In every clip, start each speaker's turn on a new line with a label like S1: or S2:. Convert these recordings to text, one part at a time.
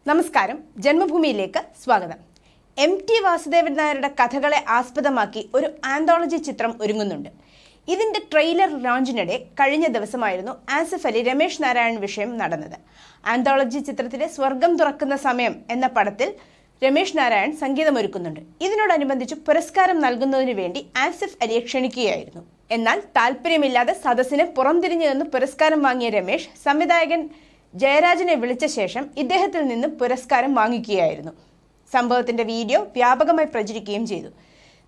S1: നമസ്കാരം, ജന്മഭൂമിയിലേക്ക് സ്വാഗതം. എം.ടി. വാസുദേവൻ നായരുടെ കഥകളെ ആസ്പദമാക്കി ഒരു ആന്തോളജി ചിത്രം ഒരുങ്ങുന്നുണ്ട്. ഇതിന്റെ ട്രെയിലർ ലോഞ്ചിനിടെ കഴിഞ്ഞ ദിവസമായിരുന്നു ആസിഫ് അലി രമേശ് നാരായൺ വിഷയം നടന്നത്. ആന്തോളജി ചിത്രത്തിലെ സ്വർഗം തുറക്കുന്ന സമയം എന്ന പടത്തിൽ രമേശ് നാരായൺ സംഗീതമൊരുക്കുന്നുണ്ട്. ഇതിനോടനുബന്ധിച്ച് പുരസ്കാരം നൽകുന്നതിനു വേണ്ടി ആസിഫ് അലിയെ ക്ഷണിക്കുകയായിരുന്നു. എന്നാൽ താല്പര്യമില്ലാതെ സദസ്സിന് പുറംതിരിഞ്ഞു നിന്ന് പുരസ്കാരം വാങ്ങിയ രമേശ് സംവിധായകൻ ജയരാജനെ വിളിച്ച ശേഷം ഇദ്ദേഹത്തിൽ നിന്ന് പുരസ്കാരം വാങ്ങിക്കുകയായിരുന്നു. സംഭവത്തിന്റെ വീഡിയോ വ്യാപകമായി പ്രചരിക്കുകയും ചെയ്തു.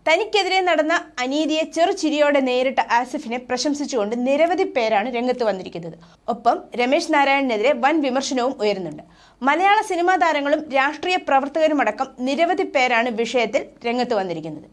S1: തനിക്കെതിരെ നടന്ന അനീതിയെ ചെറുചിരിയോടെ നേരിട്ട ആസിഫിനെ പ്രശംസിച്ചുകൊണ്ട് നിരവധി പേരാണ് രംഗത്ത് വന്നിരിക്കുന്നത്. ഒപ്പം രമേശ് നാരായണനെതിരെ വൻ വിമർശനവും ഉയരുന്നുണ്ട്. മലയാള സിനിമാ താരങ്ങളും രാഷ്ട്രീയ പ്രവർത്തകരുമടക്കം നിരവധി പേരാണ് വിഷയത്തിൽ രംഗത്ത് വന്നിരിക്കുന്നത്.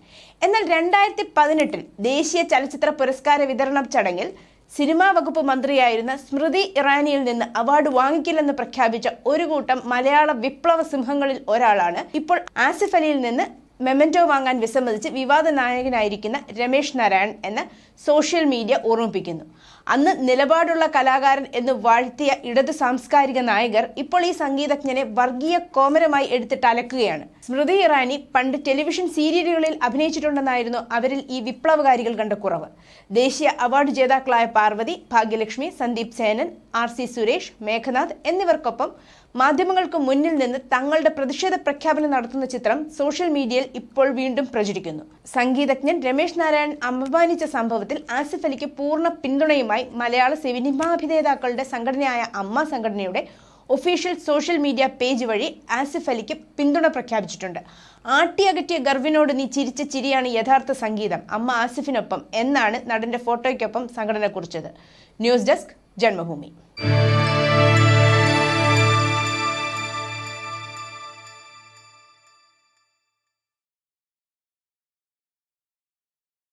S1: എന്നാൽ 2018 ദേശീയ ചലച്ചിത്ര പുരസ്കാര വിതരണ ചടങ്ങിൽ സിനിമാ വകുപ്പ് മന്ത്രിയായിരുന്ന സ്മൃതി ഇറാനിയിൽ നിന്ന് അവാർഡ് വാങ്ങിക്കില്ലെന്ന് പ്രഖ്യാപിച്ച ഒരു കൂട്ടം മലയാള വിപ്ലവ സിംഹങ്ങളിൽ ഒരാളാണ് ഇപ്പോൾ ആസിഫ് അലിയിൽ നിന്ന് മെമന്റോ വാങ്ങാൻ വിസമ്മതിച്ച് വിവാദ നായകനായിരിക്കുന്ന രമേശ് നാരായൺ എന്ന സോഷ്യൽ മീഡിയ ഓർമ്മിപ്പിക്കുന്നു. അന്ന് നിലപാടുള്ള കലാകാരൻ എന്ന് വാഴ്ത്തിയ ഇടതു സാംസ്കാരിക നായകർ ഇപ്പോൾ ഈ സംഗീതജ്ഞനെ വർഗീയ കോമരമായി എടുത്തിട്ട് അലക്കുകയാണ്. സ്മൃതി ഇറാനി പണ്ട് ടെലിവിഷൻ സീരിയലുകളിൽ അഭിനയിച്ചിട്ടുണ്ടെന്നായിരുന്നു അവരിൽ ഈ വിപ്ലവകാരികൾ കണ്ട കുറവ്. ദേശീയ അവാർഡ് ജേതാക്കളായ പാർവതി, ഭാഗ്യലക്ഷ്മി, സന്ദീപ് സേനൻ, R.C. സുരേഷ്, മേഘനാഥ് എന്നിവർക്കൊപ്പം മാധ്യമങ്ങൾക്ക് മുന്നിൽ നിന്ന് തങ്ങളുടെ പ്രതിഷേധ പ്രഖ്യാപനം നടത്തുന്ന ചിത്രം സോഷ്യൽ മീഡിയയിൽ ഇപ്പോൾ വീണ്ടും പ്രചരിക്കുന്നു. സംഗീതജ്ഞൻ രമേശ് നാരായൺ അപമാനിച്ച സംഭവത്തിൽ ആസിഫ് അലിക്ക് പൂർണ്ണ പിന്തുണയുമായി മലയാള സിനിമാഭിനേതാക്കളുടെ സംഘടനയായ അമ്മ സംഘടനയുടെ ഒഫീഷ്യൽ സോഷ്യൽ മീഡിയ പേജ് വഴി ആസിഫ് അലിക്ക് പിന്തുണ പ്രഖ്യാപിച്ചിട്ടുണ്ട്. ആട്ടിയകറ്റിയ ഗർവിനോട് നീ ചിരിച്ച ചിരിയാണ് യഥാർത്ഥ സംഗീതം, അമ്മ ആസിഫിനൊപ്പം എന്നാണ് നടന്റെ ഫോട്ടോയ്ക്കൊപ്പം സംഘടന കുറിച്ചത്. News desk, Janmabhumi.